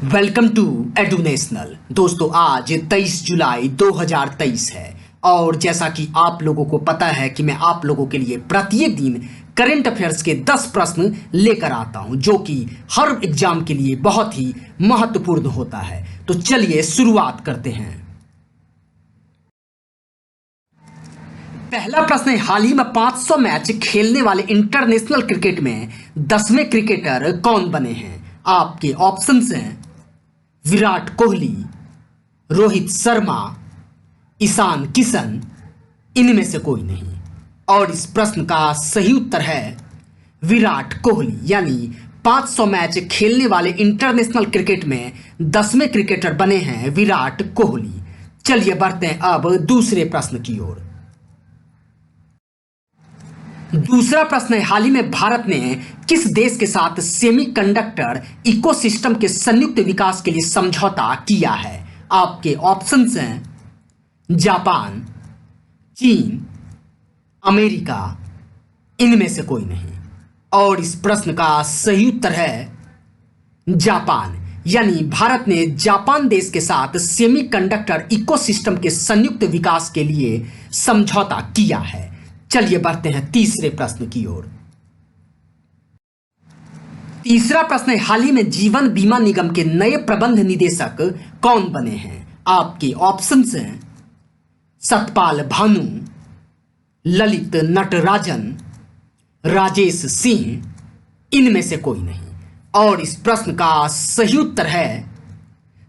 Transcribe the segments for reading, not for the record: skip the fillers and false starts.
Welcome to एडुनेशनल। दोस्तों आज 23 जुलाई 2023 है और जैसा कि आप लोगों को पता है कि मैं आप लोगों के लिए प्रत्येक दिन करंट अफेयर्स के 10 प्रश्न लेकर आता हूं जो कि हर एग्जाम के लिए बहुत ही महत्वपूर्ण होता है। तो चलिए शुरुआत करते हैं। पहला प्रश्न है, हाल ही में 500 मैच खेलने वाले इंटरनेशनल क्रिकेट में 10वें क्रिकेटर कौन बने हैं? आपके ऑप्शंस हैं विराट कोहली, रोहित शर्मा, ईशान किशन, इनमें से कोई नहीं। और इस प्रश्न का सही उत्तर है विराट कोहली। यानी 500 मैच खेलने वाले इंटरनेशनल क्रिकेट में 10वें क्रिकेटर बने हैं विराट कोहली। चलिए बढ़ते हैं अब दूसरे प्रश्न की ओर। दूसरा प्रश्न है, हाल ही में भारत ने किस देश के साथ सेमीकंडक्टर इकोसिस्टम के संयुक्त विकास के लिए समझौता किया है? आपके ऑप्शंस हैं जापान, चीन, अमेरिका, इनमें से कोई नहीं। और इस प्रश्न का सही उत्तर है जापान। यानी भारत ने जापान देश के साथ सेमीकंडक्टर इकोसिस्टम के संयुक्त विकास के लिए समझौता किया है। चलिए बढ़ते हैं तीसरे प्रश्न की ओर। तीसरा प्रश्न है, हाल ही में जीवन बीमा निगम के नए प्रबंध निदेशक कौन बने हैं? आपके ऑप्शंस हैं सतपाल भानु, ललित नटराजन, राजेश सिंह, इनमें से कोई नहीं। और इस प्रश्न का सही उत्तर है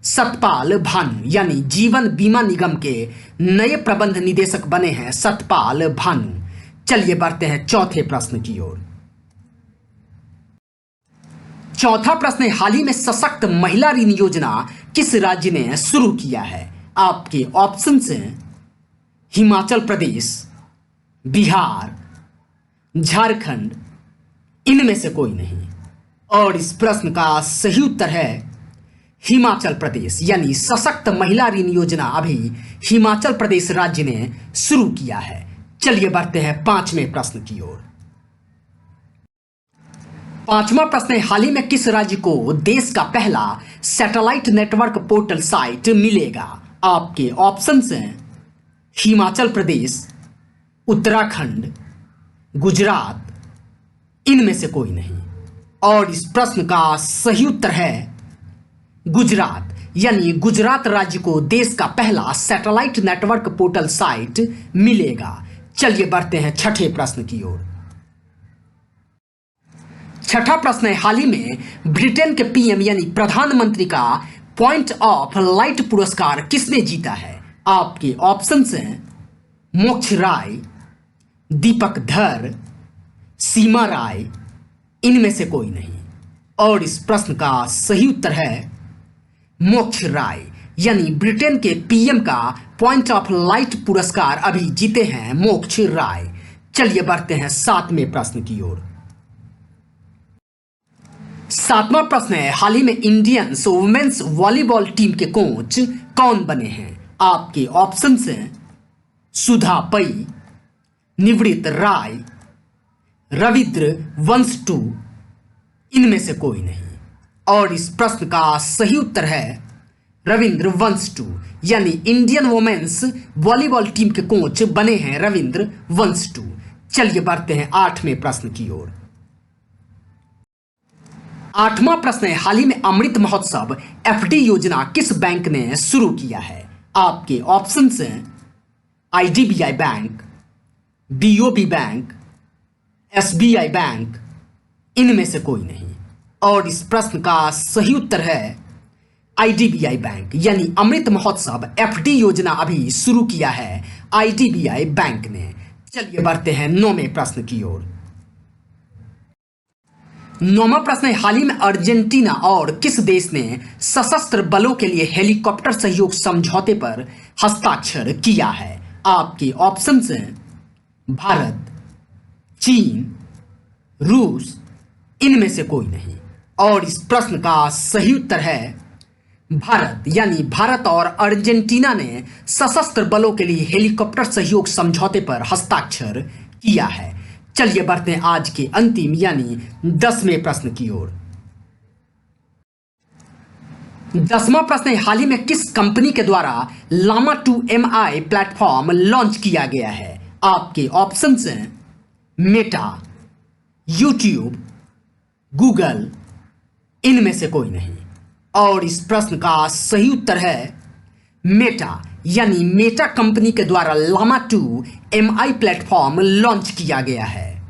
सतपाल भानु। यानी जीवन बीमा निगम के नए प्रबंध निदेशक बने हैं सतपाल भानु। चलिए बढ़ते हैं चौथे प्रश्न की ओर। चौथा प्रश्न है, हाल ही में सशक्त महिला ऋण योजना किस राज्य ने शुरू किया है? आपके ऑप्शंस हैं हिमाचल प्रदेश, बिहार, झारखंड, इनमें से कोई नहीं। और इस प्रश्न का सही उत्तर है हिमाचल प्रदेश। यानी सशक्त महिला ऋण योजना अभी हिमाचल प्रदेश राज्य ने शुरू किया है। चलिए बढ़ते हैं पांचवें प्रश्न की ओर। पांचवा प्रश्न है, हाल ही में किस राज्य को देश का पहला सैटेलाइट नेटवर्क पोर्टल साइट मिलेगा? आपके ऑप्शंस हैं हिमाचल प्रदेश, उत्तराखंड, गुजरात, इनमें से कोई नहीं। और इस प्रश्न का सही उत्तर है गुजरात। यानी गुजरात राज्य को देश का पहला सैटेलाइट नेटवर्क पोर्टल साइट मिलेगा। चलिए बढ़ते हैं छठे प्रश्न की ओर। छठा प्रश्न है, हाल ही में ब्रिटेन के पीएम यानी प्रधानमंत्री का पॉइंट ऑफ लाइट पुरस्कार किसने जीता है? आपके ऑप्शंस हैं मोक्ष राय, दीपक धर, सीमा राय, इनमें से कोई नहीं। और इस प्रश्न का सही उत्तर है मोक्ष राय। यानी ब्रिटेन के पीएम का पॉइंट ऑफ लाइट पुरस्कार अभी जीते हैं मोक्ष राय। चलिए बढ़ते हैं सातवें प्रश्न की ओर। सातवां प्रश्न है, हाल ही में इंडियंस वुमेन्स वॉलीबॉल टीम के कोच कौन बने हैं? आपके ऑप्शंस हैं सुधा पै, निवृत्त राय, रविंद्र वंशटू, इनमें से कोई नहीं। और इस प्रश्न का सही उत्तर है रविंद्र वंशटू। यानी इंडियन वुमेन्स वॉलीबॉल टीम के कोच बने हैं रविंद्र वंशटू। चलिए बढ़ते हैं आठवें प्रश्न की ओर। आठवां प्रश्न है, हाल ही में अमृत महोत्सव एफडी योजना किस बैंक ने शुरू किया है? आपके ऑप्शंस हैं IDBI bank, BOB bank, SBI bank, इनमें से कोई नहीं। और इस प्रश्न का सही उत्तर है आईडीबीआई बैंक। यानी अमृत महोत्सव एफडी योजना अभी शुरू किया है आईडीबीआई बैंक ने। चलिए बढ़ते हैं नौवें प्रश्न की ओर। नौवां प्रश्न है, हाल ही में अर्जेंटीना और किस देश ने सशस्त्र बलों के लिए हेलीकॉप्टर सहयोग समझौते पर हस्ताक्षर किया है? आपके ऑप्शंस हैं भारत, चीन, रूस, इनमें से कोई नहीं। और इस प्रश्न का सही उत्तर है भारत। यानी भारत और अर्जेंटीना ने सशस्त्र बलों के लिए हेलीकॉप्टर सहयोग समझौते पर हस्ताक्षर किया है। चलिए बढ़ते हैं आज के अंतिम यानी 10वें प्रश्न की ओर। 10वां प्रश्न है, हाल ही में किस कंपनी के द्वारा लामा 2MI प्लेटफॉर्म लॉन्च किया गया है? आपके ऑप्शंस हैं मेटा, यूट्यूब, गूगल, इनमें से कोई नहीं। और इस प्रश्न का सही उत्तर है मेटा, यानी मेटा कंपनी के द्वारा लामा 2MI प्लेटफॉर्म लॉन्च किया गया है।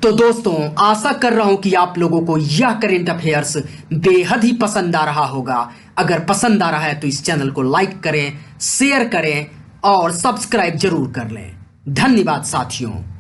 तो दोस्तों, आशा कर रहा हूं कि आप लोगों को यह करेंट अफेयर्स बेहद ही पसंद आ रहा होगा। अगर पसंद आ रहा है तो इस चैनल को लाइक करें, शेयर करें और सब्सक्राइब जरूर कर लें। धन्यवाद साथियों।